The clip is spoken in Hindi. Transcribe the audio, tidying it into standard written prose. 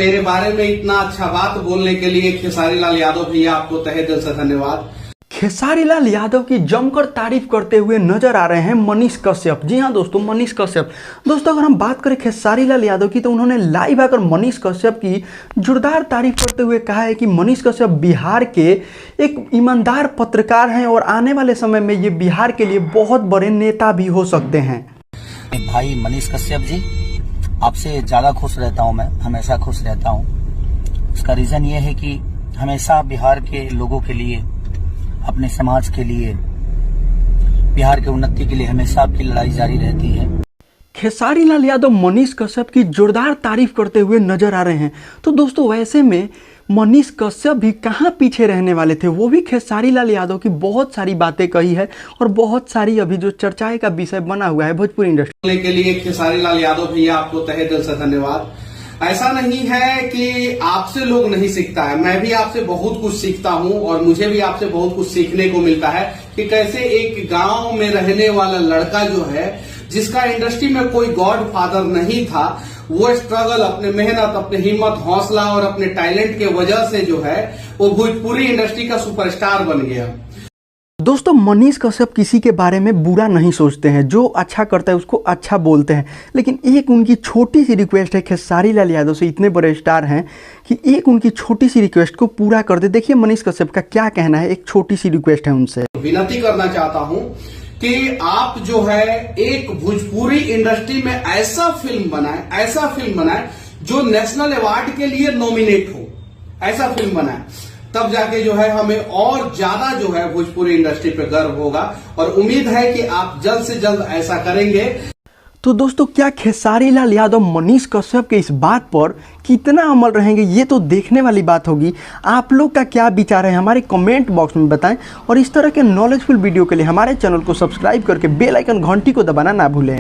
मेरे बारे में इतना अच्छा बात बोलने के लिए खेसारी लाल यादव भैया आपको तहे दिल से धन्यवाद। खेसारी लाल यादव की जमकर तारीफ करते हुए नजर आ रहे हैं मनीष कश्यप। जी हाँ दोस्तों, मनीष कश्यप। दोस्तों अगर हम बात करें खेसारी लाल यादव की, तो उन्होंने लाइव आकर मनीष कश्यप की जोरदार तारीफ करते हुए कहा है कि मनीष कश्यप बिहार के एक ईमानदार पत्रकार हैं और आने वाले समय में ये बिहार के लिए बहुत बड़े नेता भी हो सकते हैं। भाई मनीष कश्यप जी, आपसे ज़्यादा खुश रहता हूँ मैं, हमेशा खुश रहता हूँ। उसका रीज़न ये है कि हमेशा बिहार के लोगों के लिए, अपने समाज के लिए, बिहार के उन्नति के लिए हमेशा आपकी लड़ाई जारी रहती है। खेसारी लाल यादव मनीष कश्यप की जोरदार तारीफ करते हुए नजर आ रहे हैं। तो दोस्तों वैसे में मनीष कश्यप भी कहाँ पीछे रहने वाले थे, वो भी खेसारी लाल यादव की बहुत सारी बातें कही है और बहुत सारी अभी जो चर्चाएं का विषय बना हुआ है भोजपुरी इंडस्ट्री के लिए खेसारी लाल यादव भैया आपको तहे दिल से धन्यवाद। ऐसा नहीं है कि आपसे लोग नहीं सीखता है, मैं भी आपसे बहुत कुछ सीखता हूं और मुझे भी आपसे बहुत कुछ सीखने को मिलता है कि कैसे एक गांव में रहने वाला लड़का जो है, जिसका इंडस्ट्री में कोई गॉड फादर नहीं था, वो स्ट्रगल, अपने मेहनत, अपने हिम्मत, हौसला और अपने टैलेंट के वजह से जो है वो भोजपुरी इंडस्ट्री का सुपरस्टार बन गया। दोस्तों मनीष कश्यप किसी के बारे में बुरा नहीं सोचते हैं, जो अच्छा करता है उसको अच्छा बोलते हैं। लेकिन एक उनकी छोटी सी रिक्वेस्ट है खेसारी लाल यादव से, इतने बड़े स्टार हैं कि एक उनकी छोटी सी रिक्वेस्ट को पूरा कर दे। देखिए मनीष कश्यप का क्या कहना है, एक छोटी सी रिक्वेस्ट है उनसे। विनती करना चाहता हूं कि आप जो है एक भोजपुरी इंडस्ट्री में ऐसा फिल्म बनाए जो नेशनल अवार्ड के लिए नॉमिनेट हो, ऐसा फिल्म बनाए, तब जाके जो है हमें और ज्यादा जो है भोजपुरी इंडस्ट्री पे गर्व होगा और उम्मीद है कि आप जल्द से जल्द ऐसा करेंगे। तो दोस्तों क्या खेसारी लाल यादव मनीष कश्यप के इस बात पर कितना अमल रहेंगे, ये तो देखने वाली बात होगी। आप लोग का क्या विचार है हमारे कमेंट बॉक्स में बताएं और इस तरह के नॉलेजफुल वीडियो के लिए हमारे चैनल को सब्सक्राइब करके बेल आइकन घंटी को दबाना ना भूलें।